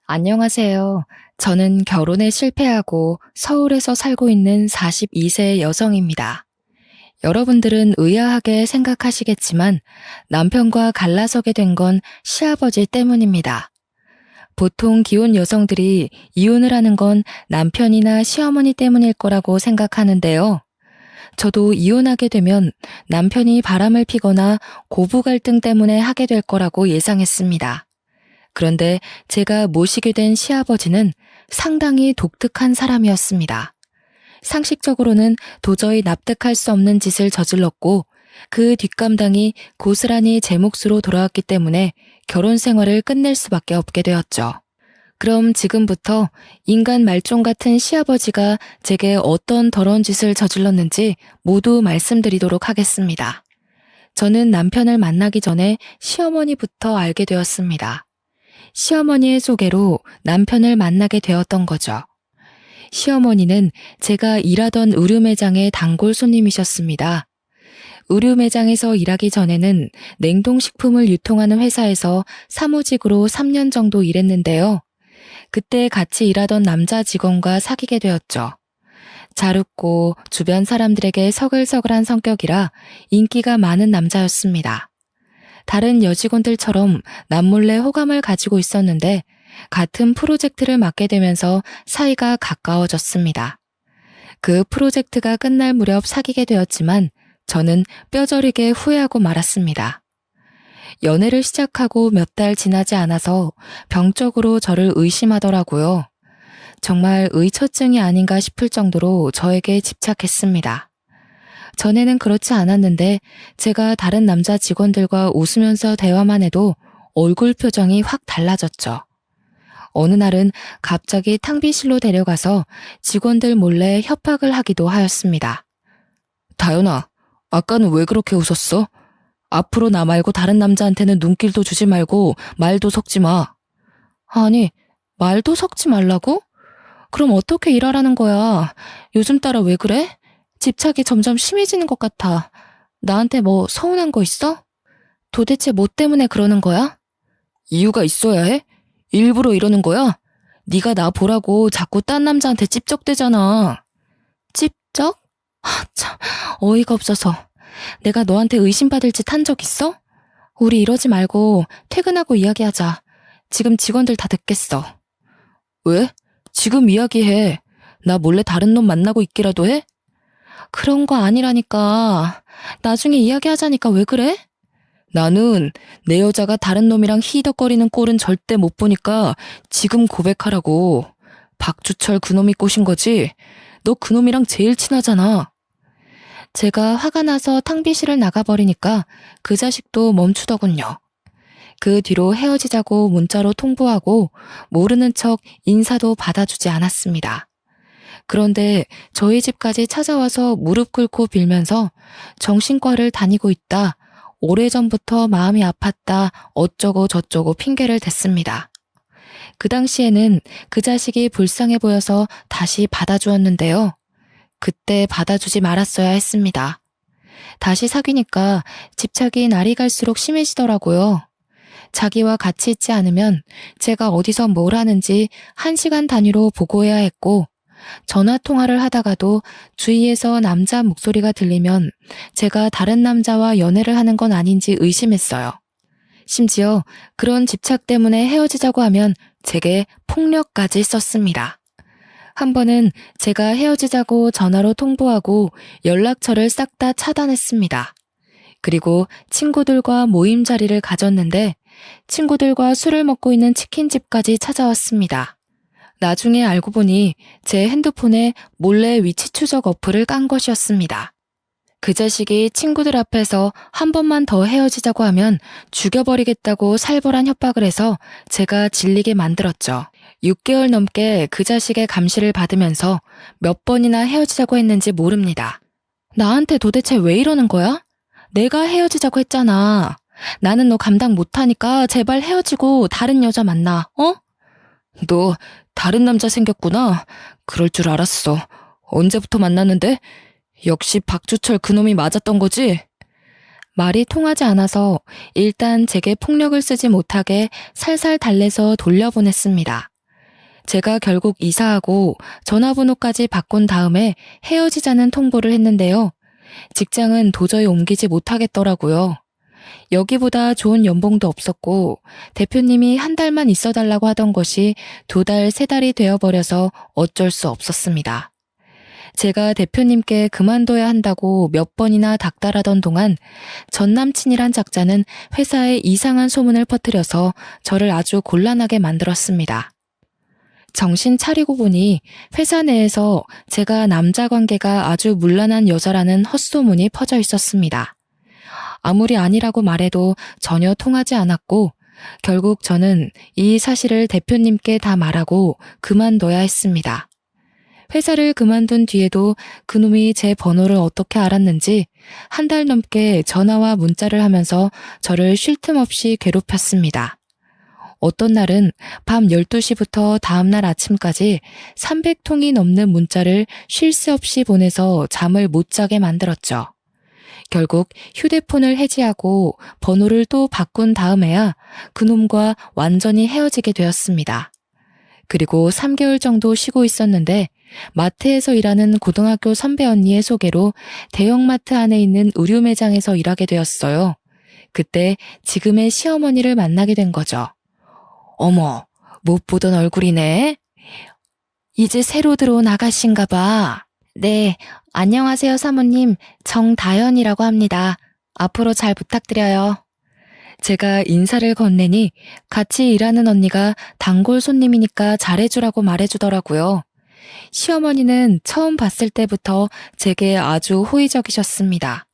안녕하세요. 저는 결혼에 실패하고 서울에서 살고 있는 42세 여성입니다. 여러분들은 의아하게 생각하시겠지만 남편과 갈라서게 된 건 시아버지 때문입니다. 보통 기혼 여성들이 이혼을 하는 건 남편이나 시어머니 때문일 거라고 생각하는데요. 저도 이혼하게 되면 남편이 바람을 피거나 고부 갈등 때문에 하게 될 거라고 예상했습니다. 그런데 제가 모시게 된 시아버지는 상당히 독특한 사람이었습니다. 상식적으로는 도저히 납득할 수 없는 짓을 저질렀고 그 뒷감당이 고스란히 제 몫으로 돌아왔기 때문에 결혼 생활을 끝낼 수밖에 없게 되었죠. 그럼 지금부터 인간 말종 같은 시아버지가 제게 어떤 더러운 짓을 저질렀는지 모두 말씀드리도록 하겠습니다. 저는 남편을 만나기 전에 시어머니부터 알게 되었습니다. 시어머니의 소개로 남편을 만나게 되었던 거죠. 시어머니는 제가 일하던 의류 매장의 단골 손님이셨습니다. 의류 매장에서 일하기 전에는 냉동식품을 유통하는 회사에서 사무직으로 3년 정도 일했는데요. 그때 같이 일하던 남자 직원과 사귀게 되었죠. 잘 웃고 주변 사람들에게 서글서글한 성격이라 인기가 많은 남자였습니다. 다른 여직원들처럼 남몰래 호감을 가지고 있었는데 같은 프로젝트를 맡게 되면서 사이가 가까워졌습니다. 그 프로젝트가 끝날 무렵 사귀게 되었지만 저는 뼈저리게 후회하고 말았습니다. 연애를 시작하고 몇 달 지나지 않아서 병적으로 저를 의심하더라고요. 정말 의처증이 아닌가 싶을 정도로 저에게 집착했습니다. 전에는 그렇지 않았는데 제가 다른 남자 직원들과 웃으면서 대화만 해도 얼굴 표정이 확 달라졌죠. 어느 날은 갑자기 탕비실로 데려가서 직원들 몰래 협박을 하기도 하였습니다. 다연아, 아까는 왜 그렇게 웃었어? 앞으로 나 말고 다른 남자한테는 눈길도 주지 말고 말도 섞지 마. 아니, 말도 섞지 말라고? 그럼 어떻게 일하라는 거야? 요즘 따라 왜 그래? 집착이 점점 심해지는 것 같아. 나한테 뭐 서운한 거 있어? 도대체 뭐 때문에 그러는 거야? 이유가 있어야 해? 일부러 이러는 거야? 네가 나 보라고 자꾸 딴 남자한테 찝적대잖아. 찝적? 참, 어이가 없어서. 내가 너한테 의심받을 짓 한 적 있어? 우리 이러지 말고 퇴근하고 이야기하자. 지금 직원들 다 듣겠어. 왜? 지금 이야기해. 나 몰래 다른 놈 만나고 있기라도 해? 그런 거 아니라니까. 나중에 이야기하자니까 왜 그래? 나는 내 여자가 다른 놈이랑 히덕거리는 꼴은 절대 못 보니까 지금 고백하라고. 박주철 그놈이 꼬신 거지? 너 그놈이랑 제일 친하잖아. 제가 화가 나서 탕비실을 나가버리니까 그 자식도 멈추더군요. 그 뒤로 헤어지자고 문자로 통보하고 모르는 척 인사도 받아주지 않았습니다. 그런데 저희 집까지 찾아와서 무릎 꿇고 빌면서 정신과를 다니고 있다, 오래전부터 마음이 아팠다, 어쩌고 저쩌고 핑계를 댔습니다. 그 당시에는 그 자식이 불쌍해 보여서 다시 받아주었는데요. 그때 받아주지 말았어야 했습니다. 다시 사귀니까 집착이 날이 갈수록 심해지더라고요. 자기와 같이 있지 않으면 제가 어디서 뭘 하는지 1시간 단위로 보고해야 했고, 전화 통화를 하다가도 주위에서 남자 목소리가 들리면 제가 다른 남자와 연애를 하는 건 아닌지 의심했어요. 심지어 그런 집착 때문에 헤어지자고 하면 제게 폭력까지 썼습니다. 한 번은 제가 헤어지자고 전화로 통보하고 연락처를 싹 다 차단했습니다. 그리고 친구들과 모임 자리를 가졌는데 친구들과 술을 먹고 있는 치킨집까지 찾아왔습니다. 나중에 알고 보니 제 핸드폰에 몰래 위치 추적 어플을 깐 것이었습니다. 그 자식이 친구들 앞에서 한 번만 더 헤어지자고 하면 죽여버리겠다고 살벌한 협박을 해서 제가 질리게 만들었죠. 6개월 넘게 그 자식의 감시를 받으면서 몇 번이나 헤어지자고 했는지 모릅니다. 나한테 도대체 왜 이러는 거야? 내가 헤어지자고 했잖아. 나는 너 감당 못하니까 제발 헤어지고 다른 여자 만나, 어? 너 다른 남자 생겼구나. 그럴 줄 알았어. 언제부터 만났는데? 역시 박주철 그놈이 맞았던 거지? 말이 통하지 않아서 일단 제게 폭력을 쓰지 못하게 살살 달래서 돌려보냈습니다. 제가 결국 이사하고 전화번호까지 바꾼 다음에 헤어지자는 통보를 했는데요. 직장은 도저히 옮기지 못하겠더라고요. 여기보다 좋은 연봉도 없었고 대표님이 한 달만 있어달라고 하던 것이 2달, 3달이 되어버려서 어쩔 수 없었습니다. 제가 대표님께 그만둬야 한다고 몇 번이나 닥달하던 동안 전 남친이란 작자는 회사에 이상한 소문을 퍼뜨려서 저를 아주 곤란하게 만들었습니다. 정신 차리고 보니 회사 내에서 제가 남자 관계가 아주 문란한 여자라는 헛소문이 퍼져 있었습니다. 아무리 아니라고 말해도 전혀 통하지 않았고 결국 저는 이 사실을 대표님께 다 말하고 그만둬야 했습니다. 회사를 그만둔 뒤에도 그놈이 제 번호를 어떻게 알았는지 한 달 넘게 전화와 문자를 하면서 저를 쉴 틈 없이 괴롭혔습니다. 어떤 날은 밤 12시부터 다음날 아침까지 300통이 넘는 문자를 쉴 새 없이 보내서 잠을 못 자게 만들었죠. 결국 휴대폰을 해지하고 번호를 또 바꾼 다음에야 그놈과 완전히 헤어지게 되었습니다. 그리고 3개월 정도 쉬고 있었는데 마트에서 일하는 고등학교 선배 언니의 소개로 대형마트 안에 있는 의류 매장에서 일하게 되었어요. 그때 지금의 시어머니를 만나게 된 거죠. 어머, 못 보던 얼굴이네. 이제 새로 들어온 아가씨인가 봐. 네, 안녕하세요 사모님. 정다연이라고 합니다. 앞으로 잘 부탁드려요. 제가 인사를 건네니 같이 일하는 언니가 단골 손님이니까 잘해주라고 말해주더라고요. 시어머니는 처음 봤을 때부터 제게 아주 호의적이셨습니다.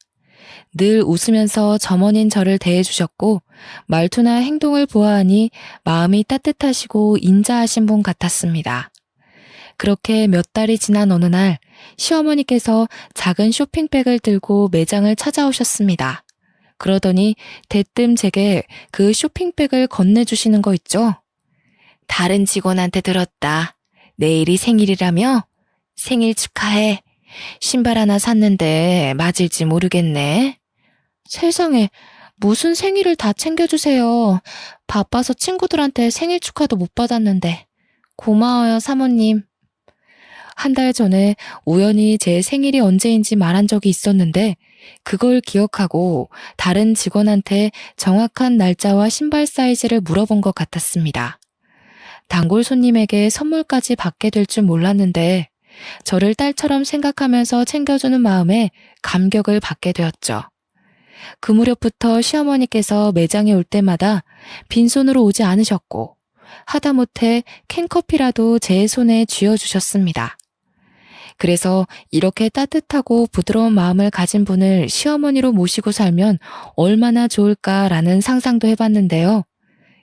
늘 웃으면서 점원인 저를 대해주셨고 말투나 행동을 보아하니 마음이 따뜻하시고 인자하신 분 같았습니다. 그렇게 몇 달이 지난 어느 날 시어머니께서 작은 쇼핑백을 들고 매장을 찾아오셨습니다. 그러더니 대뜸 제게 그 쇼핑백을 건네주시는 거 있죠? 다른 직원한테 들었다. 내일이 생일이라며? 생일 축하해. 신발 하나 샀는데 맞을지 모르겠네. 세상에, 무슨 생일을 다 챙겨주세요. 바빠서 친구들한테 생일 축하도 못 받았는데. 고마워요, 사모님. 한 달 전에 우연히 제 생일이 언제인지 말한 적이 있었는데 그걸 기억하고 다른 직원한테 정확한 날짜와 신발 사이즈를 물어본 것 같았습니다. 단골 손님에게 선물까지 받게 될 줄 몰랐는데 저를 딸처럼 생각하면서 챙겨주는 마음에 감격을 받게 되었죠. 그 무렵부터 시어머니께서 매장에 올 때마다 빈손으로 오지 않으셨고 하다못해 캔커피라도 제 손에 쥐어주셨습니다. 그래서 이렇게 따뜻하고 부드러운 마음을 가진 분을 시어머니로 모시고 살면 얼마나 좋을까라는 상상도 해봤는데요.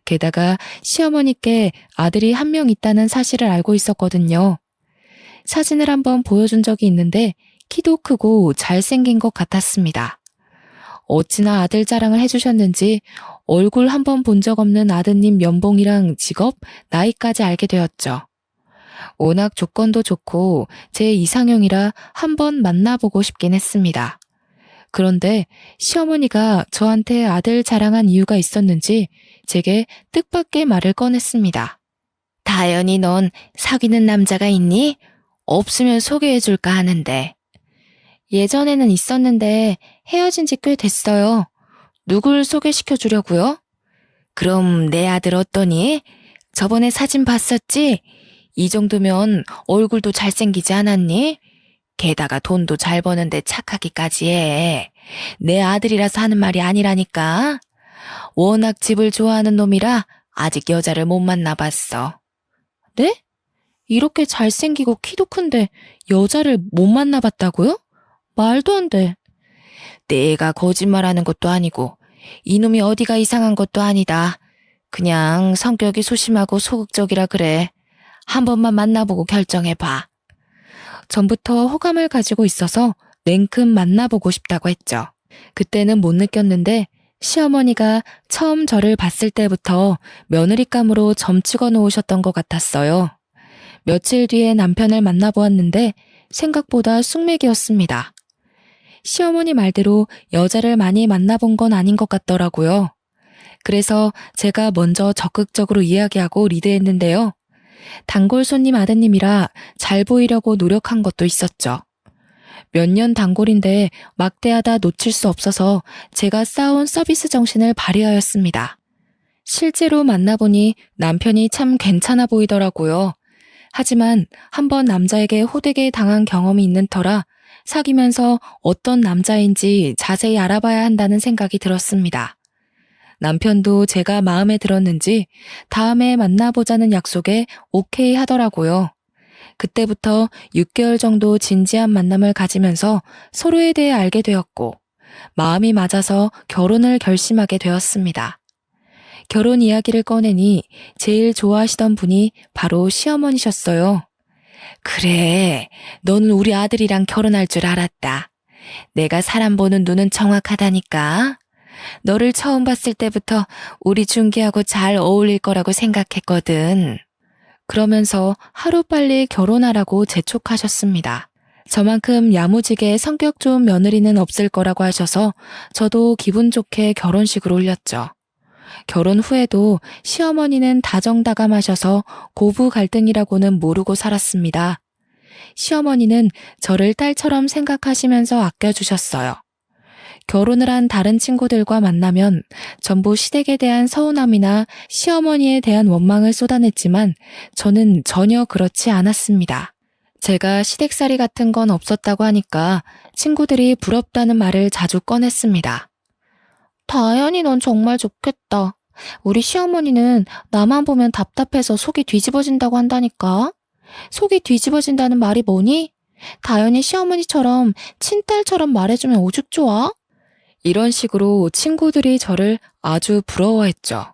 게다가 시어머니께 아들이 한 명 있다는 사실을 알고 있었거든요. 사진을 한번 보여준 적이 있는데 키도 크고 잘생긴 것 같았습니다. 어찌나 아들 자랑을 해주셨는지 얼굴 한번 본 적 없는 아드님 연봉이랑 직업, 나이까지 알게 되었죠. 워낙 조건도 좋고 제 이상형이라 한번 만나보고 싶긴 했습니다. 그런데 시어머니가 저한테 아들 자랑한 이유가 있었는지 제게 뜻밖의 말을 꺼냈습니다. 다연이 넌 사귀는 남자가 있니? 없으면 소개해줄까 하는데. 예전에는 있었는데 헤어진 지 꽤 됐어요. 누굴 소개시켜주려고요? 그럼 내 아들 어떠니? 저번에 사진 봤었지? 이 정도면 얼굴도 잘생기지 않았니? 게다가 돈도 잘 버는데 착하기까지 해. 내 아들이라서 하는 말이 아니라니까. 워낙 집을 좋아하는 놈이라 아직 여자를 못 만나봤어. 네? 이렇게 잘생기고 키도 큰데 여자를 못 만나봤다고요? 말도 안 돼. 내가 거짓말하는 것도 아니고 이놈이 어디가 이상한 것도 아니다. 그냥 성격이 소심하고 소극적이라 그래. 한 번만 만나보고 결정해봐. 전부터 호감을 가지고 있어서 냉큼 만나보고 싶다고 했죠. 그때는 못 느꼈는데 시어머니가 처음 저를 봤을 때부터 며느리감으로 점찍어 놓으셨던 것 같았어요. 며칠 뒤에 남편을 만나보았는데 생각보다 쑥맥이었습니다. 시어머니 말대로 여자를 많이 만나본 건 아닌 것 같더라고요. 그래서 제가 먼저 적극적으로 이야기하고 리드했는데요. 단골 손님 아드님이라 잘 보이려고 노력한 것도 있었죠. 몇 년 단골인데 막대하다 놓칠 수 없어서 제가 쌓아온 서비스 정신을 발휘하였습니다. 실제로 만나보니 남편이 참 괜찮아 보이더라고요. 하지만 한번 남자에게 호되게 당한 경험이 있는 터라 사귀면서 어떤 남자인지 자세히 알아봐야 한다는 생각이 들었습니다. 남편도 제가 마음에 들었는지 다음에 만나보자는 약속에 오케이 하더라고요. 그때부터 6개월 정도 진지한 만남을 가지면서 서로에 대해 알게 되었고 마음이 맞아서 결혼을 결심하게 되었습니다. 결혼 이야기를 꺼내니 제일 좋아하시던 분이 바로 시어머니셨어요. 그래, 너는 우리 아들이랑 결혼할 줄 알았다. 내가 사람 보는 눈은 정확하다니까. 너를 처음 봤을 때부터 우리 준기하고 잘 어울릴 거라고 생각했거든. 그러면서 하루빨리 결혼하라고 재촉하셨습니다. 저만큼 야무지게 성격 좋은 며느리는 없을 거라고 하셔서 저도 기분 좋게 결혼식을 올렸죠. 결혼 후에도 시어머니는 다정다감하셔서 고부 갈등이라고는 모르고 살았습니다. 시어머니는 저를 딸처럼 생각하시면서 아껴주셨어요. 결혼을 한 다른 친구들과 만나면 전부 시댁에 대한 서운함이나 시어머니에 대한 원망을 쏟아냈지만 저는 전혀 그렇지 않았습니다. 제가 시댁살이 같은 건 없었다고 하니까 친구들이 부럽다는 말을 자주 꺼냈습니다. 다현이 넌 정말 좋겠다. 우리 시어머니는 나만 보면 답답해서 속이 뒤집어진다고 한다니까. 속이 뒤집어진다는 말이 뭐니? 다현이 시어머니처럼 친딸처럼 말해주면 오죽 좋아? 이런 식으로 친구들이 저를 아주 부러워했죠.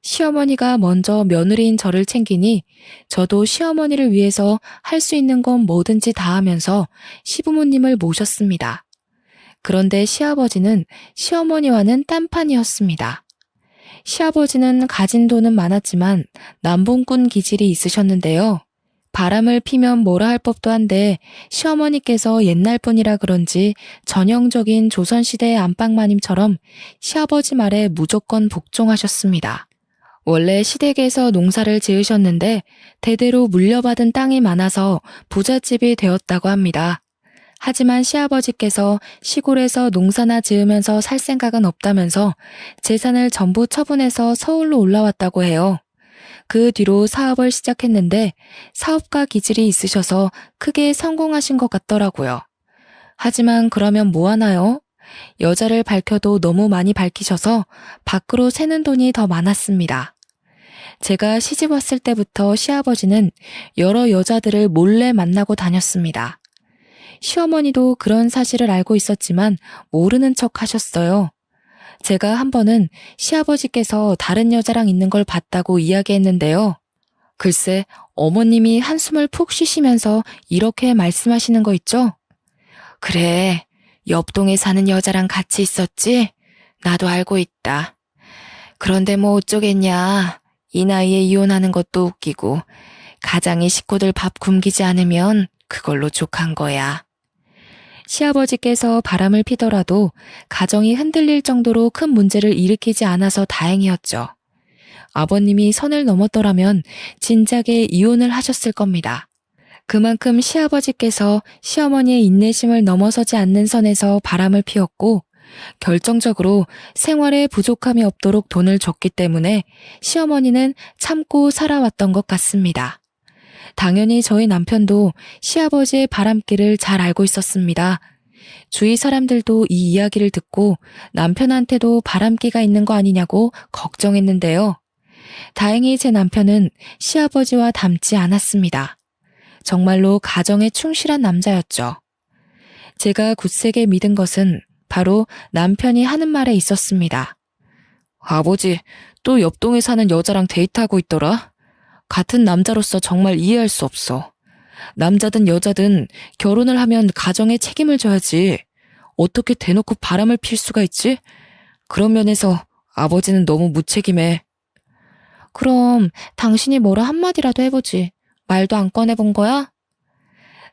시어머니가 먼저 며느리인 저를 챙기니 저도 시어머니를 위해서 할 수 있는 건 뭐든지 다 하면서 시부모님을 모셨습니다. 그런데 시아버지는 시어머니와는 딴판이었습니다. 시아버지는 가진 돈은 많았지만 남봉꾼 기질이 있으셨는데요. 바람을 피면 뭐라 할 법도 한데 시어머니께서 옛날 분이라 그런지 전형적인 조선시대의 안방마님처럼 시아버지 말에 무조건 복종하셨습니다. 원래 시댁에서 농사를 지으셨는데 대대로 물려받은 땅이 많아서 부잣집이 되었다고 합니다. 하지만 시아버지께서 시골에서 농사나 지으면서 살 생각은 없다면서 재산을 전부 처분해서 서울로 올라왔다고 해요. 그 뒤로 사업을 시작했는데 사업가 기질이 있으셔서 크게 성공하신 것 같더라고요. 하지만 그러면 뭐 하나요? 여자를 밝혀도 너무 많이 밝히셔서 밖으로 새는 돈이 더 많았습니다. 제가 시집 왔을 때부터 시아버지는 여러 여자들을 몰래 만나고 다녔습니다. 시어머니도 그런 사실을 알고 있었지만 모르는 척 하셨어요. 제가 한 번은 시아버지께서 다른 여자랑 있는 걸 봤다고 이야기했는데요. 글쎄, 어머님이 한숨을 푹 쉬시면서 이렇게 말씀하시는 거 있죠? 그래, 옆동에 사는 여자랑 같이 있었지? 나도 알고 있다. 그런데 뭐 어쩌겠냐. 이 나이에 이혼하는 것도 웃기고 가장이 식구들 밥 굶기지 않으면 그걸로 족한 거야. 시아버지께서 바람을 피더라도 가정이 흔들릴 정도로 큰 문제를 일으키지 않아서 다행이었죠. 아버님이 선을 넘었더라면 진작에 이혼을 하셨을 겁니다. 그만큼 시아버지께서 시어머니의 인내심을 넘어서지 않는 선에서 바람을 피웠고 결정적으로 생활에 부족함이 없도록 돈을 줬기 때문에 시어머니는 참고 살아왔던 것 같습니다. 당연히 저희 남편도 시아버지의 바람길을 잘 알고 있었습니다. 주위 사람들도 이 이야기를 듣고 남편한테도 바람기가 있는 거 아니냐고 걱정했는데요. 다행히 제 남편은 시아버지와 닮지 않았습니다. 정말로 가정에 충실한 남자였죠. 제가 굳세게 믿은 것은 바로 남편이 하는 말에 있었습니다. 아버지, 또 옆동에 사는 여자랑 데이트하고 있더라. 같은 남자로서 정말 이해할 수 없어. 남자든 여자든 결혼을 하면 가정에 책임을 져야지. 어떻게 대놓고 바람을 필 수가 있지? 그런 면에서 아버지는 너무 무책임해. 그럼 당신이 뭐라 한마디라도 해보지. 말도 안 꺼내본 거야?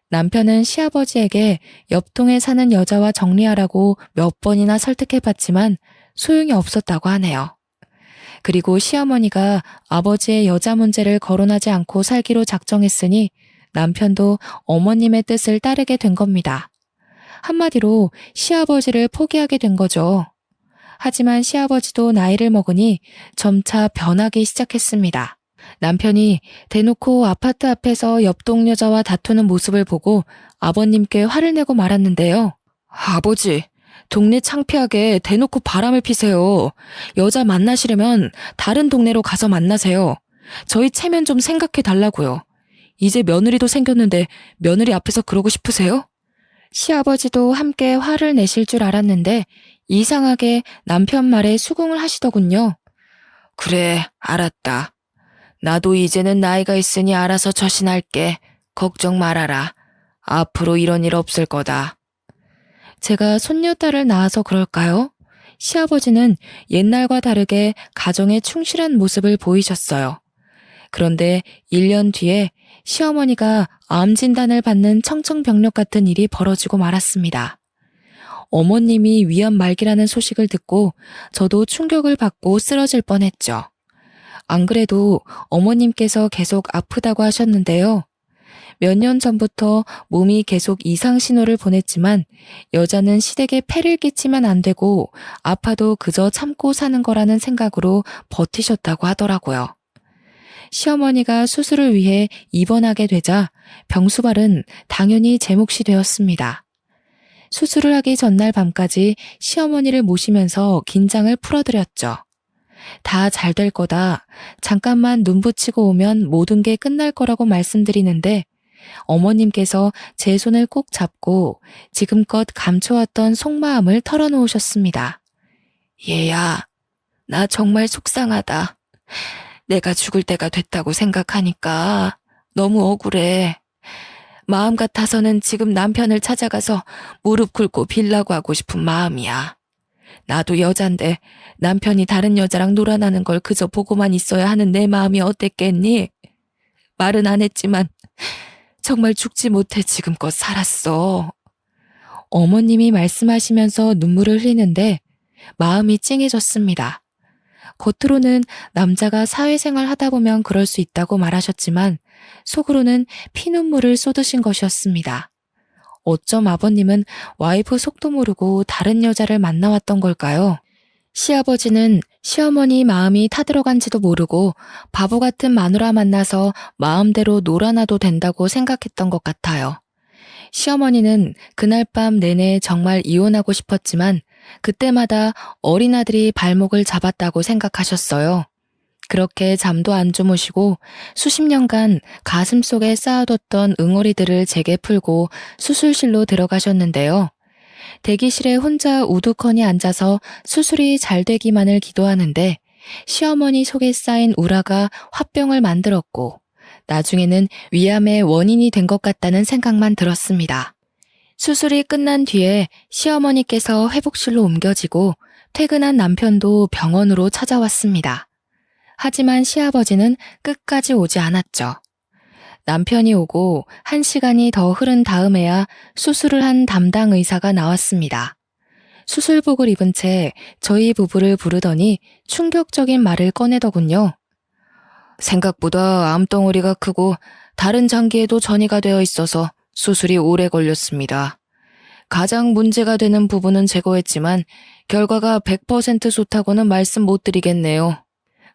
남편은 시아버지에게 옆동에 사는 여자와 정리하라고 몇 번이나 설득해봤지만 소용이 없었다고 하네요. 그리고 시어머니가 아버지의 여자 문제를 거론하지 않고 살기로 작정했으니 남편도 어머님의 뜻을 따르게 된 겁니다. 한마디로 시아버지를 포기하게 된 거죠. 하지만 시아버지도 나이를 먹으니 점차 변하기 시작했습니다. 남편이 대놓고 아파트 앞에서 옆동 여자와 다투는 모습을 보고 아버님께 화를 내고 말았는데요. 아버지, 동네 창피하게 대놓고 바람을 피세요. 여자 만나시려면 다른 동네로 가서 만나세요. 저희 체면 좀 생각해 달라고요. 이제 며느리도 생겼는데 며느리 앞에서 그러고 싶으세요? 시아버지도 함께 화를 내실 줄 알았는데 이상하게 남편 말에 수긍을 하시더군요. 그래, 알았다. 나도 이제는 나이가 있으니 알아서 처신할게. 걱정 말아라. 앞으로 이런 일 없을 거다. 제가 손녀딸을 낳아서 그럴까요? 시아버지는 옛날과 다르게 가정에 충실한 모습을 보이셨어요. 그런데 1년 뒤에 시어머니가 암 진단을 받는 청천벽력 같은 일이 벌어지고 말았습니다. 어머님이 위암 말기라는 소식을 듣고 저도 충격을 받고 쓰러질 뻔했죠. 안 그래도 어머님께서 계속 아프다고 하셨는데요. 몇 년 전부터 몸이 계속 이상 신호를 보냈지만 여자는 시댁에 폐를 끼치면 안 되고 아파도 그저 참고 사는 거라는 생각으로 버티셨다고 하더라고요. 시어머니가 수술을 위해 입원하게 되자 병수발은 당연히 제 몫이 되었습니다. 수술을 하기 전날 밤까지 시어머니를 모시면서 긴장을 풀어드렸죠. 다 잘 될 거다. 잠깐만 눈 붙이고 오면 모든 게 끝날 거라고 말씀드리는데 어머님께서 제 손을 꼭 잡고 지금껏 감춰왔던 속마음을 털어놓으셨습니다. 얘야, 나 정말 속상하다. 내가 죽을 때가 됐다고 생각하니까 너무 억울해. 마음 같아서는 지금 남편을 찾아가서 무릎 꿇고 빌라고 하고 싶은 마음이야. 나도 여잔데 남편이 다른 여자랑 놀아나는 걸 그저 보고만 있어야 하는 내 마음이 어땠겠니? 말은 안 했지만 정말 죽지 못해 지금껏 살았어. 어머님이 말씀하시면서 눈물을 흘리는데 마음이 찡해졌습니다. 겉으로는 남자가 사회생활 하다 보면 그럴 수 있다고 말하셨지만 속으로는 피눈물을 쏟으신 것이었습니다. 어쩜 아버님은 와이프 속도 모르고 다른 여자를 만나왔던 걸까요? 시아버지는 시어머니 마음이 타들어간지도 모르고 바보 같은 마누라 만나서 마음대로 놀아나도 된다고 생각했던 것 같아요. 시어머니는 그날 밤 내내 정말 이혼하고 싶었지만 그때마다 어린아들이 발목을 잡았다고 생각하셨어요. 그렇게 잠도 안 주무시고 수십 년간 가슴속에 쌓아뒀던 응어리들을 제게 풀고 수술실로 들어가셨는데요. 대기실에 혼자 우두커니 앉아서 수술이 잘 되기만을 기도하는데 시어머니 속에 쌓인 우라가 화병을 만들었고 나중에는 위암의 원인이 된 것 같다는 생각만 들었습니다. 수술이 끝난 뒤에 시어머니께서 회복실로 옮겨지고 퇴근한 남편도 병원으로 찾아왔습니다. 하지만 시아버지는 끝까지 오지 않았죠. 남편이 오고 1시간이 더 흐른 다음에야 수술을 한 담당 의사가 나왔습니다. 수술복을 입은 채 저희 부부를 부르더니 충격적인 말을 꺼내더군요. 생각보다 암덩어리가 크고 다른 장기에도 전이가 되어 있어서 수술이 오래 걸렸습니다. 가장 문제가 되는 부분은 제거했지만 결과가 100% 좋다고는 말씀 못 드리겠네요.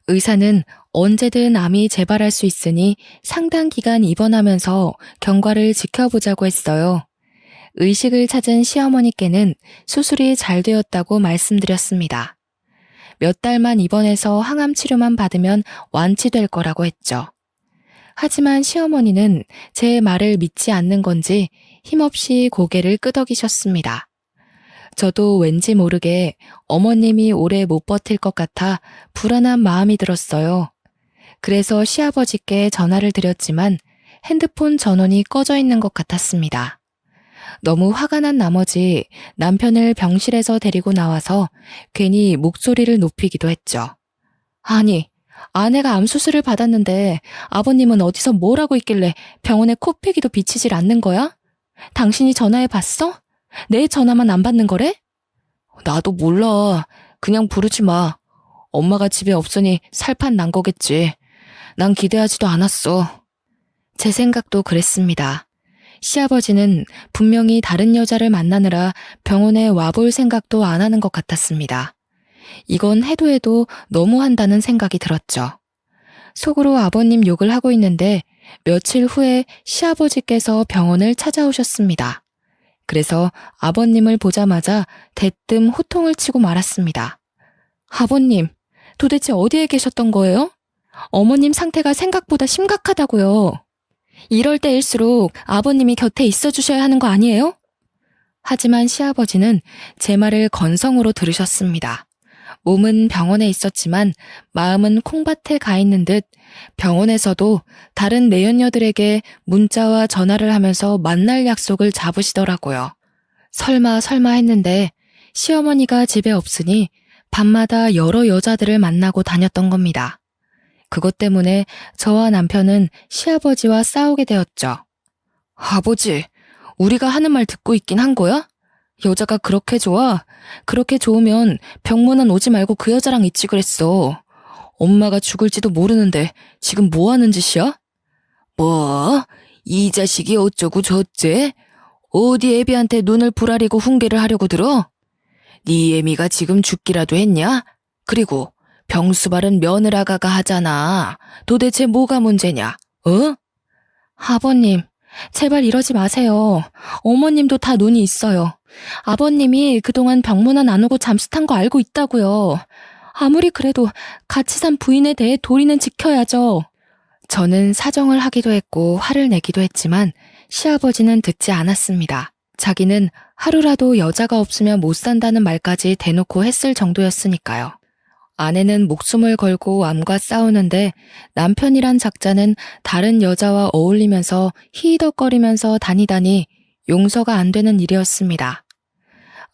의사는 언제든 암이 재발할 수 있으니 상당 기간 입원하면서 경과를 지켜보자고 했어요. 의식을 찾은 시어머니께는 수술이 잘 되었다고 말씀드렸습니다. 몇 달만 입원해서 항암 치료만 받으면 완치될 거라고 했죠. 하지만 시어머니는 제 말을 믿지 않는 건지 힘없이 고개를 끄덕이셨습니다. 저도 왠지 모르게 어머님이 오래 못 버틸 것 같아 불안한 마음이 들었어요. 그래서 시아버지께 전화를 드렸지만 핸드폰 전원이 꺼져 있는 것 같았습니다. 너무 화가 난 나머지 남편을 병실에서 데리고 나와서 괜히 목소리를 높이기도 했죠. 아니, 아내가 암 수술을 받았는데 아버님은 어디서 뭘 하고 있길래 병원에 코빼기도 비치질 않는 거야? 당신이 전화해 봤어? 내 전화만 안 받는 거래? 나도 몰라. 그냥 부르지 마. 엄마가 집에 없으니 살판 난 거겠지. 난 기대하지도 않았어. 제 생각도 그랬습니다. 시아버지는 분명히 다른 여자를 만나느라 병원에 와볼 생각도 안 하는 것 같았습니다. 이건 해도 해도 너무한다는 생각이 들었죠. 속으로 아버님 욕을 하고 있는데 며칠 후에 시아버지께서 병원을 찾아오셨습니다. 그래서 아버님을 보자마자 대뜸 호통을 치고 말았습니다. 아버님, 도대체 어디에 계셨던 거예요? 어머님 상태가 생각보다 심각하다고요. 이럴 때일수록 아버님이 곁에 있어 주셔야 하는 거 아니에요? 하지만 시아버지는 제 말을 건성으로 들으셨습니다. 몸은 병원에 있었지만 마음은 콩밭에 가 있는 듯 병원에서도 다른 내연녀들에게 문자와 전화를 하면서 만날 약속을 잡으시더라고요. 설마 했는데 시어머니가 집에 없으니 밤마다 여러 여자들을 만나고 다녔던 겁니다. 그것 때문에 저와 남편은 시아버지와 싸우게 되었죠. 아버지, 우리가 하는 말 듣고 있긴 한 거야? 여자가 그렇게 좋아? 그렇게 좋으면 병문안 오지 말고 그 여자랑 있지 그랬어. 엄마가 죽을지도 모르는데 지금 뭐 하는 짓이야? 뭐? 이 자식이 어쩌고 저째? 어디 애비한테 눈을 부라리고 훈계를 하려고 들어? 네 애미가 지금 죽기라도 했냐? 그리고 병수발은 며느라가가 하잖아. 도대체 뭐가 문제냐? 어? 아버님, 제발 이러지 마세요. 어머님도 다 눈이 있어요. 아버님이 그동안 병문안 안 오고 잠수 탄 거 알고 있다고요. 아무리 그래도 같이 산 부인에 대해 도리는 지켜야죠. 저는 사정을 하기도 했고 화를 내기도 했지만 시아버지는 듣지 않았습니다. 자기는 하루라도 여자가 없으면 못 산다는 말까지 대놓고 했을 정도였으니까요. 아내는 목숨을 걸고 암과 싸우는데 남편이란 작자는 다른 여자와 어울리면서 히히덕거리면서 다니다니 용서가 안 되는 일이었습니다.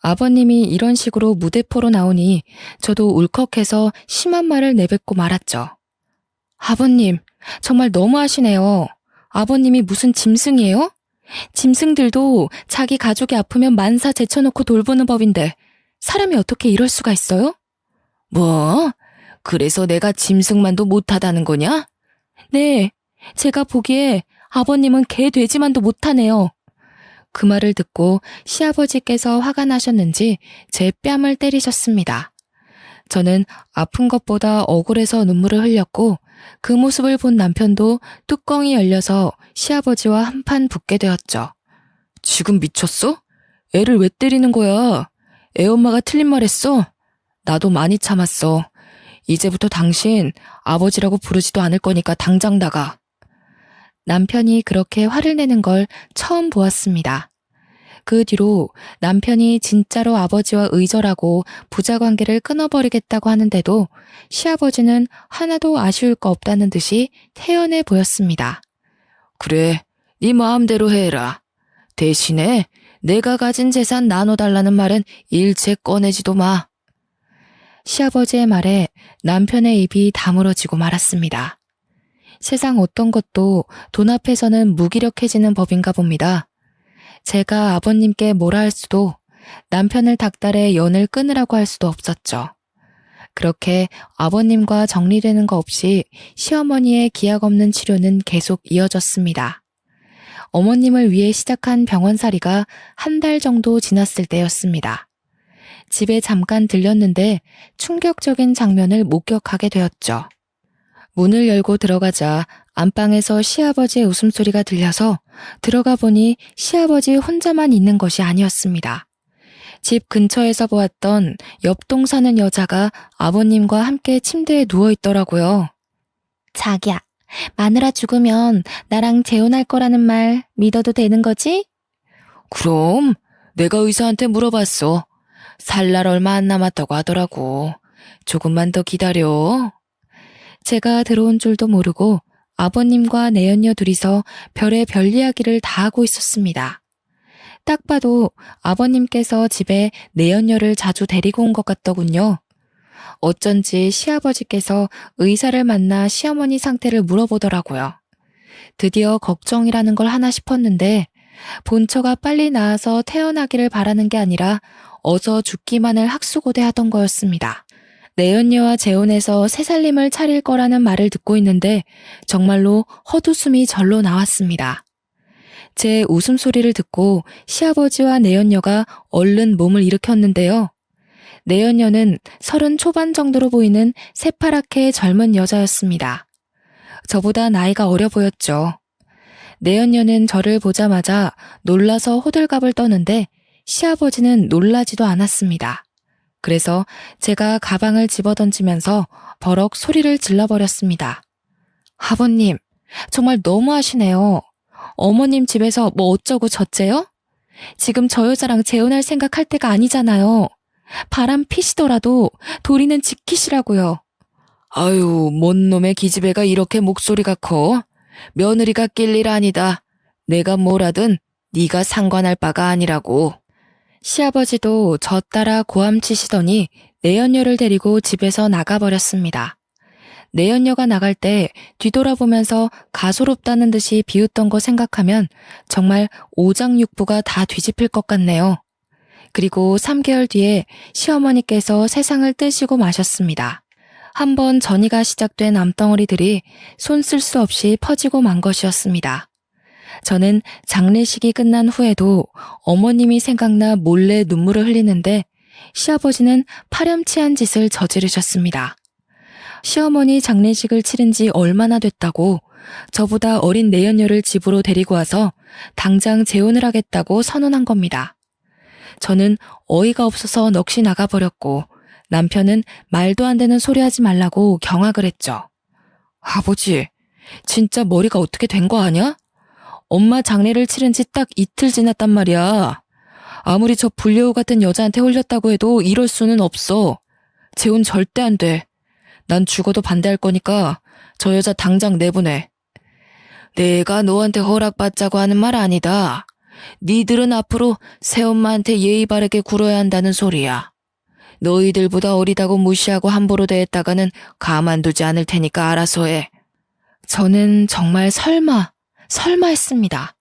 아버님이 이런 식으로 무대포로 나오니 저도 울컥해서 심한 말을 내뱉고 말았죠. 아버님, 정말 너무하시네요. 아버님이 무슨 짐승이에요? 짐승들도 자기 가족이 아프면 만사 제쳐놓고 돌보는 법인데 사람이 어떻게 이럴 수가 있어요? 뭐? 그래서 내가 짐승만도 못하다는 거냐? 네, 제가 보기에 아버님은 개 돼지만도 못하네요. 그 말을 듣고 시아버지께서 화가 나셨는지 제 뺨을 때리셨습니다. 저는 아픈 것보다 억울해서 눈물을 흘렸고 그 모습을 본 남편도 뚜껑이 열려서 시아버지와 한판 붙게 되었죠. 지금 미쳤어? 애를 왜 때리는 거야? 애 엄마가 틀린 말 했어? 나도 많이 참았어. 이제부터 당신 아버지라고 부르지도 않을 거니까 당장 나가. 남편이 그렇게 화를 내는 걸 처음 보았습니다. 그 뒤로 남편이 진짜로 아버지와 의절하고 부자 관계를 끊어버리겠다고 하는데도 시아버지는 하나도 아쉬울 거 없다는 듯이 태연해 보였습니다. 그래, 네 마음대로 해라. 대신에 내가 가진 재산 나눠달라는 말은 일체 꺼내지도 마. 시아버지의 말에 남편의 입이 다물어지고 말았습니다. 세상 어떤 것도 돈 앞에서는 무기력해지는 법인가 봅니다. 제가 아버님께 뭐라 할 수도 남편을 닥달해 연을 끊으라고 할 수도 없었죠. 그렇게 아버님과 정리되는 거 없이 시어머니의 기약 없는 치료는 계속 이어졌습니다. 어머님을 위해 시작한 병원살이가 한 달 정도 지났을 때였습니다. 집에 잠깐 들렸는데 충격적인 장면을 목격하게 되었죠. 문을 열고 들어가자 안방에서 시아버지의 웃음소리가 들려서 들어가 보니 시아버지 혼자만 있는 것이 아니었습니다. 집 근처에서 보았던 옆동 사는 여자가 아버님과 함께 침대에 누워 있더라고요. 자기야, 마누라 죽으면 나랑 재혼할 거라는 말 믿어도 되는 거지? 그럼 내가 의사한테 물어봤어. 살 날 얼마 안 남았다고 하더라고. 조금만 더 기다려. 제가 들어온 줄도 모르고 아버님과 내연녀 둘이서 별의별 이야기를 다 하고 있었습니다. 딱 봐도 아버님께서 집에 내연녀를 자주 데리고 온 것 같더군요. 어쩐지 시아버지께서 의사를 만나 시어머니 상태를 물어보더라고요. 드디어 걱정이라는 걸 하나 싶었는데 본처가 빨리 나아서 태어나기를 바라는 게 아니라 어서 죽기만을 학수고대하던 거였습니다. 내연녀와 재혼해서 새살림을 차릴 거라는 말을 듣고 있는데 정말로 헛웃음이 절로 나왔습니다. 제 웃음소리를 듣고 시아버지와 내연녀가 얼른 몸을 일으켰는데요. 내연녀는 30 초반 정도로 보이는 새파랗게 젊은 여자였습니다. 저보다 나이가 어려 보였죠. 내연녀는 저를 보자마자 놀라서 호들갑을 떠는데 시아버지는 놀라지도 않았습니다. 그래서 제가 가방을 집어던지면서 버럭 소리를 질러버렸습니다. 아버님, 정말 너무하시네요. 어머님 집에서 뭐 어쩌고 저째요? 지금 저 여자랑 재혼할 생각할 때가 아니잖아요. 바람 피시더라도 도리는 지키시라고요. 아유, 뭔 놈의 기집애가 이렇게 목소리가 커? 며느리가 낄 일 아니다. 내가 뭐라든 네가 상관할 바가 아니라고. 시아버지도 저 따라 고함치시더니 내연녀를 데리고 집에서 나가버렸습니다. 내연녀가 나갈 때 뒤돌아보면서 가소롭다는 듯이 비웃던 거 생각하면 정말 오장육부가 다 뒤집힐 것 같네요. 그리고 3개월 뒤에 시어머니께서 세상을 뜨시고 마셨습니다. 한번 전이가 시작된 암덩어리들이 손 쓸 수 없이 퍼지고 만 것이었습니다. 저는 장례식이 끝난 후에도 어머님이 생각나 몰래 눈물을 흘리는데 시아버지는 파렴치한 짓을 저지르셨습니다. 시어머니 장례식을 치른 지 얼마나 됐다고 저보다 어린 내연녀를 집으로 데리고 와서 당장 재혼을 하겠다고 선언한 겁니다. 저는 어이가 없어서 넋이 나가버렸고 남편은 말도 안 되는 소리 하지 말라고 경악을 했죠. 아버지, 진짜 머리가 어떻게 된 거 아냐? 엄마 장례를 치른 지 딱 이틀 지났단 말이야. 아무리 저 불려우 같은 여자한테 홀렸다고 해도 이럴 수는 없어. 재혼 절대 안 돼. 난 죽어도 반대할 거니까 저 여자 당장 내보내. 내가 너한테 허락받자고 하는 말 아니다. 니들은 앞으로 새엄마한테 예의 바르게 굴어야 한다는 소리야. 너희들보다 어리다고 무시하고 함부로 대했다가는 가만두지 않을 테니까 알아서 해. 저는 정말 설마 했습니다.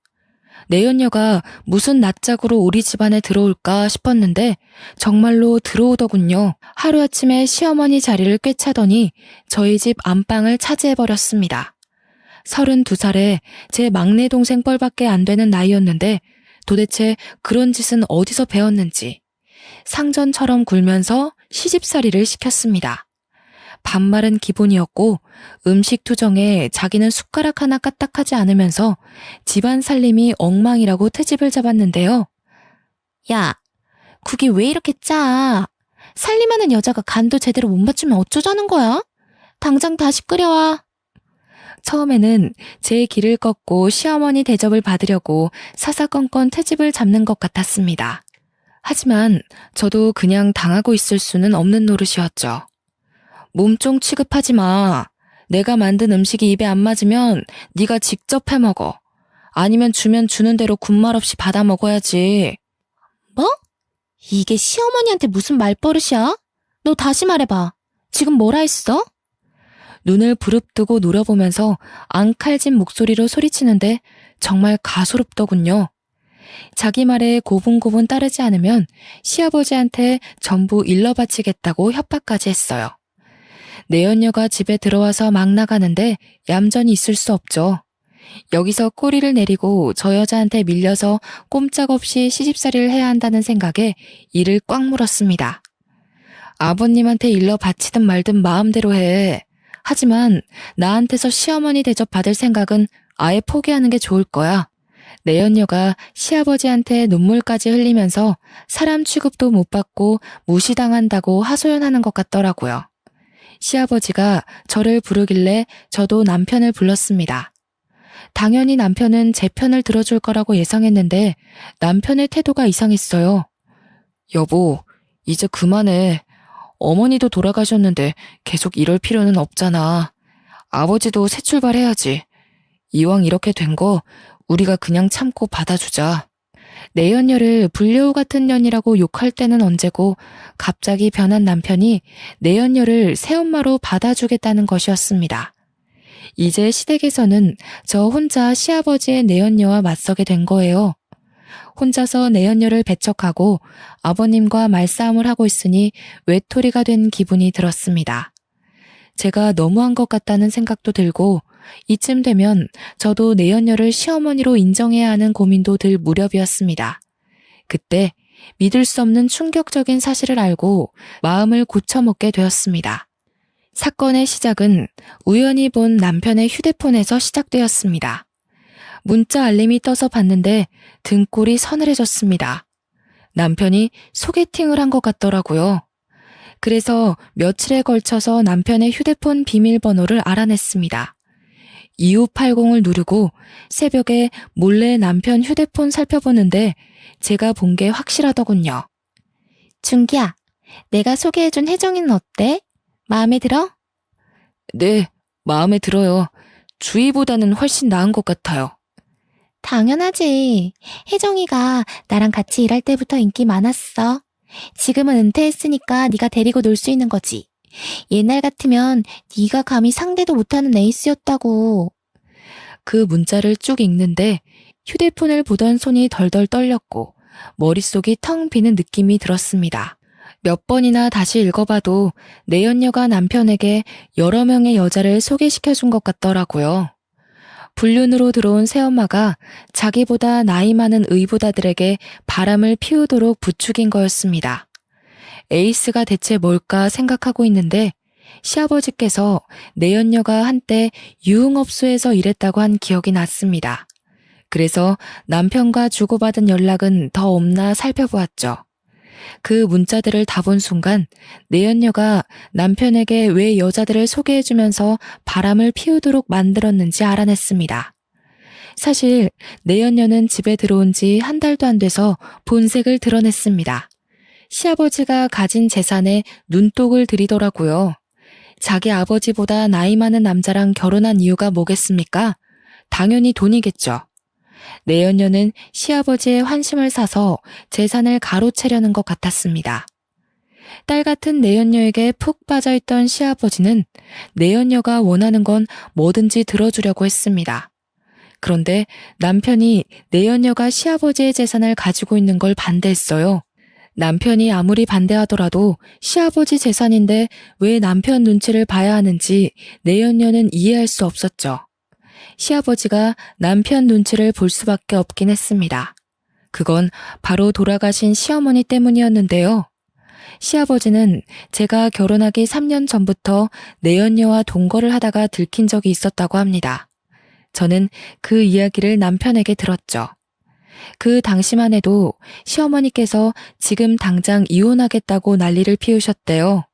내연녀가 무슨 낯짝으로 우리 집안에 들어올까 싶었는데 정말로 들어오더군요. 하루아침에 시어머니 자리를 꿰차더니 저희 집 안방을 차지해버렸습니다. 32살에 제 막내 동생 뻘밖에 안 되는 나이였는데 도대체 그런 짓은 어디서 배웠는지 상전처럼 굴면서 시집살이를 시켰습니다. 반말은 기본이었고 음식 투정에 자기는 숟가락 하나 까딱하지 않으면서 집안 살림이 엉망이라고 트집을 잡았는데요. 야, 국이 왜 이렇게 짜? 살림하는 여자가 간도 제대로 못 맞추면 어쩌자는 거야? 당장 다시 끓여와. 처음에는 제 길을 꺾고 시어머니 대접을 받으려고 사사건건 트집을 잡는 것 같았습니다. 하지만 저도 그냥 당하고 있을 수는 없는 노릇이었죠. 몸종 취급하지 마. 내가 만든 음식이 입에 안 맞으면 네가 직접 해먹어. 아니면 주면 주는 대로 군말 없이 받아 먹어야지. 뭐? 이게 시어머니한테 무슨 말버릇이야? 너 다시 말해봐. 지금 뭐라 했어? 눈을 부릅뜨고 노려보면서 앙칼진 목소리로 소리치는데 정말 가소롭더군요. 자기 말에 고분고분 따르지 않으면 시아버지한테 전부 일러바치겠다고 협박까지 했어요. 내연녀가 집에 들어와서 막 나가는데 얌전히 있을 수 없죠. 여기서 꼬리를 내리고 저 여자한테 밀려서 꼼짝없이 시집살이를 해야 한다는 생각에 이를 꽉 물었습니다. 아버님한테 일러 바치든 말든 마음대로 해. 하지만 나한테서 시어머니 대접 받을 생각은 아예 포기하는 게 좋을 거야. 내연녀가 시아버지한테 눈물까지 흘리면서 사람 취급도 못 받고 무시당한다고 하소연하는 것 같더라고요. 시아버지가 저를 부르길래 저도 남편을 불렀습니다. 당연히 남편은 제 편을 들어줄 거라고 예상했는데 남편의 태도가 이상했어요. 여보, 이제 그만해. 어머니도 돌아가셨는데 계속 이럴 필요는 없잖아. 아버지도 새 출발해야지. 이왕 이렇게 된 거 우리가 그냥 참고 받아주자. 내연녀를 불려우 같은 년이라고 욕할 때는 언제고 갑자기 변한 남편이 내연녀를 새엄마로 받아주겠다는 것이었습니다. 이제 시댁에서는 저 혼자 시아버지의 내연녀와 맞서게 된 거예요. 혼자서 내연녀를 배척하고 아버님과 말싸움을 하고 있으니 외톨이가 된 기분이 들었습니다. 제가 너무한 것 같다는 생각도 들고 이쯤 되면 저도 내연녀를 시어머니로 인정해야 하는 고민도 들 무렵이었습니다. 그때 믿을 수 없는 충격적인 사실을 알고 마음을 고쳐먹게 되었습니다. 사건의 시작은 우연히 본 남편의 휴대폰에서 시작되었습니다. 문자 알림이 떠서 봤는데 등골이 서늘해졌습니다. 남편이 소개팅을 한 것 같더라고요. 그래서 며칠에 걸쳐서 남편의 휴대폰 비밀번호를 알아냈습니다. 2580을 누르고 새벽에 몰래 남편 휴대폰 살펴보는데 제가 본 게 확실하더군요. 준기야, 내가 소개해준 혜정이는 어때? 마음에 들어? 네, 마음에 들어요. 주희보다는 훨씬 나은 것 같아요. 당연하지. 혜정이가 나랑 같이 일할 때부터 인기 많았어. 지금은 은퇴했으니까 네가 데리고 놀 수 있는 거지. 옛날 같으면 네가 감히 상대도 못하는 에이스였다고. 그 문자를 쭉 읽는데 휴대폰을 보던 손이 덜덜 떨렸고 머릿속이 텅 비는 느낌이 들었습니다. 몇 번이나 다시 읽어봐도 내연녀가 남편에게 여러 명의 여자를 소개시켜준 것 같더라고요. 불륜으로 들어온 새엄마가 자기보다 나이 많은 의붓아들에게 바람을 피우도록 부추긴 거였습니다. 에이스가 대체 뭘까 생각하고 있는데 시아버지께서 내연녀가 한때 유흥업소에서 일했다고 한 기억이 났습니다. 그래서 남편과 주고받은 연락은 더 없나 살펴보았죠. 그 문자들을 다 본 순간 내연녀가 남편에게 왜 여자들을 소개해주면서 바람을 피우도록 만들었는지 알아냈습니다. 사실 내연녀는 집에 들어온 지 한 달도 안 돼서 본색을 드러냈습니다. 시아버지가 가진 재산에 눈독을 들이더라고요. 자기 아버지보다 나이 많은 남자랑 결혼한 이유가 뭐겠습니까? 당연히 돈이겠죠. 내연녀는 시아버지의 환심을 사서 재산을 가로채려는 것 같았습니다. 딸 같은 내연녀에게 푹 빠져있던 시아버지는 내연녀가 원하는 건 뭐든지 들어주려고 했습니다. 그런데 남편이 내연녀가 시아버지의 재산을 가지고 있는 걸 반대했어요. 남편이 아무리 반대하더라도 시아버지 재산인데 왜 남편 눈치를 봐야 하는지 내연녀는 이해할 수 없었죠. 시아버지가 남편 눈치를 볼 수밖에 없긴 했습니다. 그건 바로 돌아가신 시어머니 때문이었는데요. 시아버지는 제가 결혼하기 3년 전부터 내연녀와 동거를 하다가 들킨 적이 있었다고 합니다. 저는 그 이야기를 남편에게 들었죠. 그 당시만 해도 시어머니께서 지금 당장 이혼하겠다고 난리를 피우셨대요.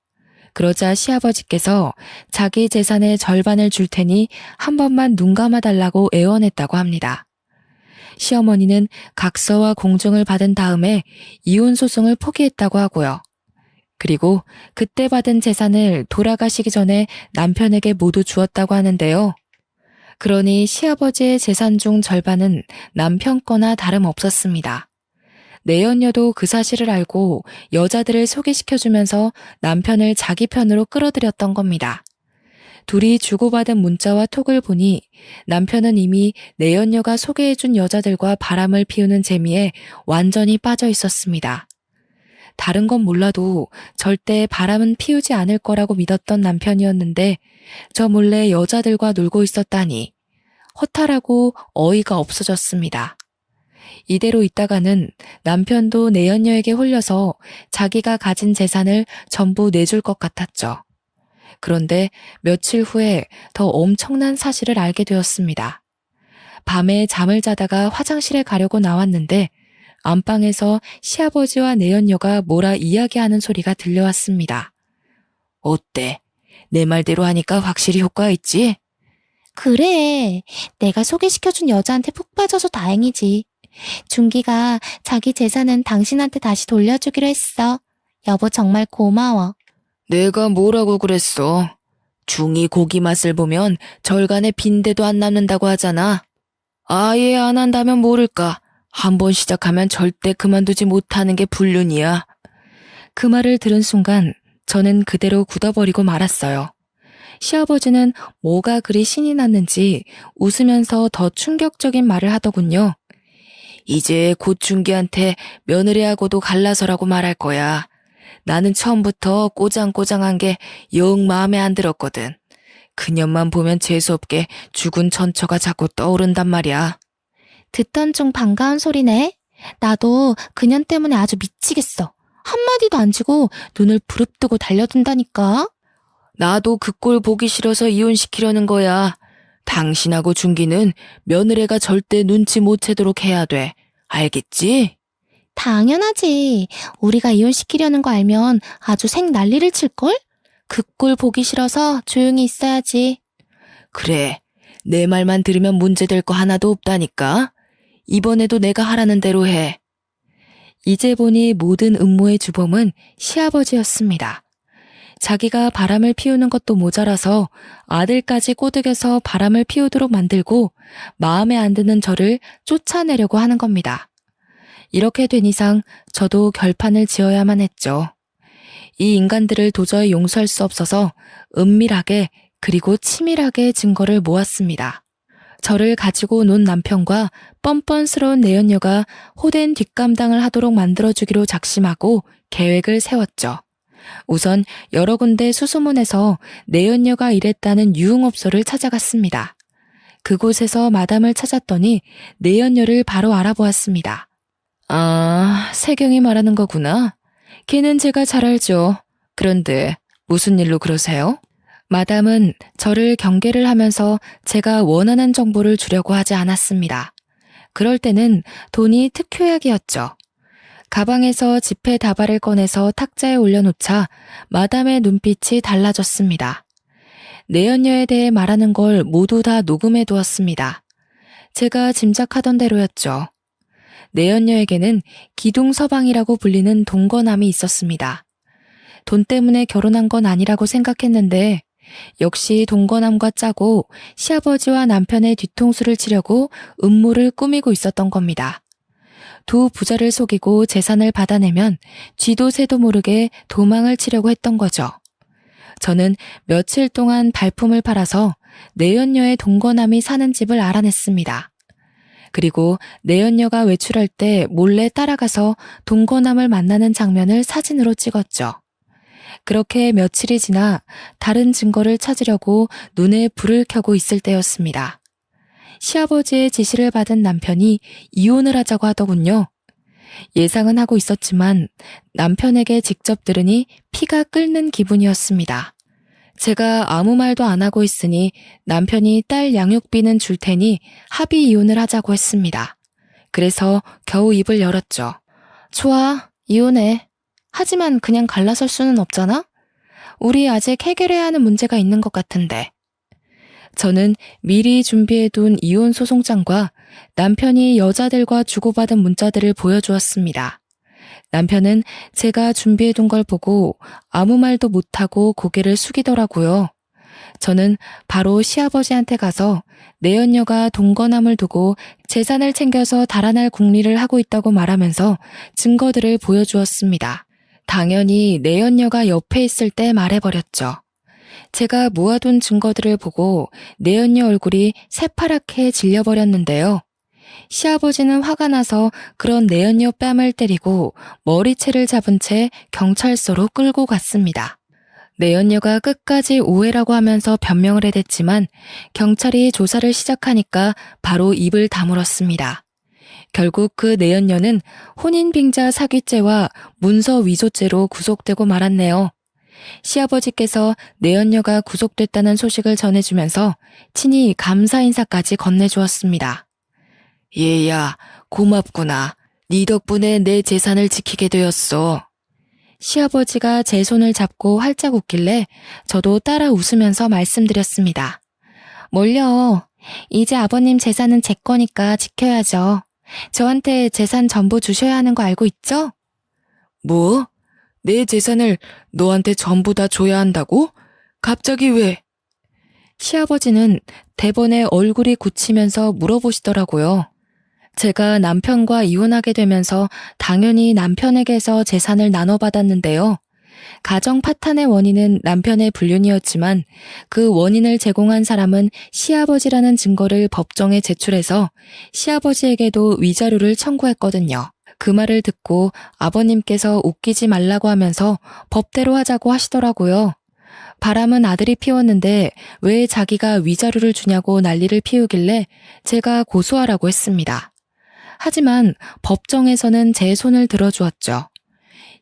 그러자 시아버지께서 자기 재산의 절반을 줄 테니 한 번만 눈 감아달라고 애원했다고 합니다. 시어머니는 각서와 공증을 받은 다음에 이혼 소송을 포기했다고 하고요. 그리고 그때 받은 재산을 돌아가시기 전에 남편에게 모두 주었다고 하는데요. 그러니 시아버지의 재산 중 절반은 남편 거나 다름없었습니다. 내연녀도 그 사실을 알고 여자들을 소개시켜주면서 남편을 자기 편으로 끌어들였던 겁니다. 둘이 주고받은 문자와 톡을 보니 남편은 이미 내연녀가 소개해준 여자들과 바람을 피우는 재미에 완전히 빠져 있었습니다. 다른 건 몰라도 절대 바람은 피우지 않을 거라고 믿었던 남편이었는데 저 몰래 여자들과 놀고 있었다니 허탈하고 어이가 없어졌습니다. 이대로 있다가는 남편도 내연녀에게 홀려서 자기가 가진 재산을 전부 내줄 것 같았죠. 그런데 며칠 후에 더 엄청난 사실을 알게 되었습니다. 밤에 잠을 자다가 화장실에 가려고 나왔는데 안방에서 시아버지와 내연녀가 뭐라 이야기하는 소리가 들려왔습니다. 어때? 내 말대로 하니까 확실히 효과 있지? 그래. 내가 소개시켜준 여자한테 푹 빠져서 다행이지. 준기가 자기 재산은 당신한테 다시 돌려주기로 했어. 여보 정말 고마워. 내가 뭐라고 그랬어? 중이 고기 맛을 보면 절간에 빈대도 안 남는다고 하잖아. 아예 안 한다면 모를까. 한번 시작하면 절대 그만두지 못하는 게 불륜이야. 그 말을 들은 순간 저는 그대로 굳어버리고 말았어요. 시아버지는 뭐가 그리 신이 났는지 웃으면서 더 충격적인 말을 하더군요. 이제 곧 준기한테 며느리하고도 갈라서라고 말할 거야. 나는 처음부터 꼬장꼬장한 게 영 마음에 안 들었거든. 그년만 보면 재수없게 죽은 천처가 자꾸 떠오른단 말이야. 듣던 중 반가운 소리네. 나도 그년 때문에 아주 미치겠어. 한마디도 안 지고 눈을 부릅뜨고 달려든다니까. 나도 그 꼴 보기 싫어서 이혼시키려는 거야. 당신하고 준기는 며느리가 절대 눈치 못 채도록 해야 돼. 알겠지? 당연하지. 우리가 이혼시키려는 거 알면 아주 생 난리를 칠걸? 그 꼴 보기 싫어서 조용히 있어야지. 그래. 내 말만 들으면 문제될 거 하나도 없다니까. 이번에도 내가 하라는 대로 해. 이제 보니 모든 음모의 주범은 시아버지였습니다. 자기가 바람을 피우는 것도 모자라서 아들까지 꼬드겨서 바람을 피우도록 만들고 마음에 안 드는 저를 쫓아내려고 하는 겁니다. 이렇게 된 이상 저도 결판을 지어야만 했죠. 이 인간들을 도저히 용서할 수 없어서 은밀하게 그리고 치밀하게 증거를 모았습니다. 저를 가지고 논 남편과 뻔뻔스러운 내연녀가 호된 뒷감당을 하도록 만들어주기로 작심하고 계획을 세웠죠. 우선 여러 군데 수소문해서 내연녀가 일했다는 유흥업소를 찾아갔습니다. 그곳에서 마담을 찾았더니 내연녀를 바로 알아보았습니다. 아, 세경이 말하는 거구나. 걔는 제가 잘 알죠. 그런데 무슨 일로 그러세요? 마담은 저를 경계를 하면서 제가 원하는 정보를 주려고 하지 않았습니다. 그럴 때는 돈이 특효약이었죠. 가방에서 지폐 다발을 꺼내서 탁자에 올려놓자 마담의 눈빛이 달라졌습니다. 내연녀에 대해 말하는 걸 모두 다 녹음해 두었습니다. 제가 짐작하던 대로였죠. 내연녀에게는 기둥서방이라고 불리는 동거남이 있었습니다. 돈 때문에 결혼한 건 아니라고 생각했는데 역시 동거남과 짜고 시아버지와 남편의 뒤통수를 치려고 음모를 꾸미고 있었던 겁니다. 두 부자를 속이고 재산을 받아내면 쥐도 새도 모르게 도망을 치려고 했던 거죠. 저는 며칠 동안 발품을 팔아서 내연녀의 동거남이 사는 집을 알아냈습니다. 그리고 내연녀가 외출할 때 몰래 따라가서 동거남을 만나는 장면을 사진으로 찍었죠. 그렇게 며칠이 지나 다른 증거를 찾으려고 눈에 불을 켜고 있을 때였습니다. 시아버지의 지시를 받은 남편이 이혼을 하자고 하더군요. 예상은 하고 있었지만 남편에게 직접 들으니 피가 끓는 기분이었습니다. 제가 아무 말도 안 하고 있으니 남편이 딸 양육비는 줄 테니 합의 이혼을 하자고 했습니다. 그래서 겨우 입을 열었죠. 좋아, 이혼해. 하지만 그냥 갈라설 수는 없잖아? 우리 아직 해결해야 하는 문제가 있는 것 같은데. 저는 미리 준비해둔 이혼 소송장과 남편이 여자들과 주고받은 문자들을 보여주었습니다. 남편은 제가 준비해둔 걸 보고 아무 말도 못하고 고개를 숙이더라고요. 저는 바로 시아버지한테 가서 내연녀가 동거남을 두고 재산을 챙겨서 달아날 궁리를 하고 있다고 말하면서 증거들을 보여주었습니다. 당연히 내연녀가 옆에 있을 때 말해버렸죠. 제가 모아둔 증거들을 보고 내연녀 얼굴이 새파랗게 질려버렸는데요. 시아버지는 화가 나서 그런 내연녀 뺨을 때리고 머리채를 잡은 채 경찰서로 끌고 갔습니다. 내연녀가 끝까지 오해라고 하면서 변명을 해댔지만 경찰이 조사를 시작하니까 바로 입을 다물었습니다. 결국 그 내연녀는 혼인빙자 사기죄와 문서 위조죄로 구속되고 말았네요. 시아버지께서 내연녀가 구속됐다는 소식을 전해주면서 친히 감사 인사까지 건네주었습니다. 얘야, 고맙구나. 네 덕분에 내 재산을 지키게 되었어. 시아버지가 제 손을 잡고 활짝 웃길래 저도 따라 웃으면서 말씀드렸습니다. 뭘요? 이제 아버님 재산은 제 거니까 지켜야죠. 저한테 재산 전부 주셔야 하는 거 알고 있죠? 뭐? 내 재산을 너한테 전부 다 줘야 한다고? 갑자기 왜? 시아버지는 대번에 얼굴이 굳히면서 물어보시더라고요. 제가 남편과 이혼하게 되면서 당연히 남편에게서 재산을 나눠받았는데요. 가정 파탄의 원인은 남편의 불륜이었지만 그 원인을 제공한 사람은 시아버지라는 증거를 법정에 제출해서 시아버지에게도 위자료를 청구했거든요. 그 말을 듣고 아버님께서 웃기지 말라고 하면서 법대로 하자고 하시더라고요. 바람은 아들이 피웠는데 왜 자기가 위자료를 주냐고 난리를 피우길래 제가 고소하라고 했습니다. 하지만 법정에서는 제 손을 들어주었죠.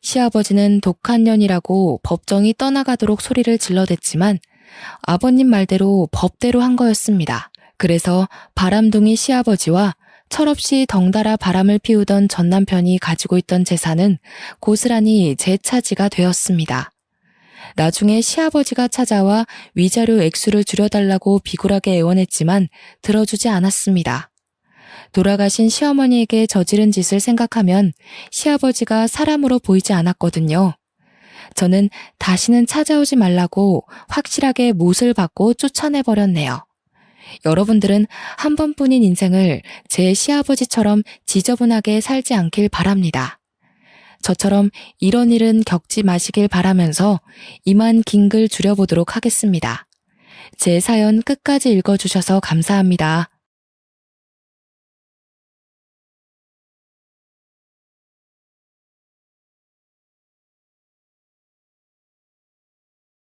시아버지는 독한 년이라고 법정이 떠나가도록 소리를 질러댔지만 아버님 말대로 법대로 한 거였습니다. 그래서 바람둥이 시아버지와 철없이 덩달아 바람을 피우던 전 남편이 가지고 있던 재산은 고스란히 제 차지가 되었습니다. 나중에 시아버지가 찾아와 위자료 액수를 줄여달라고 비굴하게 애원했지만 들어주지 않았습니다. 돌아가신 시어머니에게 저지른 짓을 생각하면 시아버지가 사람으로 보이지 않았거든요. 저는 다시는 찾아오지 말라고 확실하게 못을 받고 쫓아내버렸네요. 여러분들은 한 번뿐인 인생을 제 시아버지처럼 지저분하게 살지 않길 바랍니다. 저처럼 이런 일은 겪지 마시길 바라면서 이만 긴 글 줄여보도록 하겠습니다. 제 사연 끝까지 읽어주셔서 감사합니다.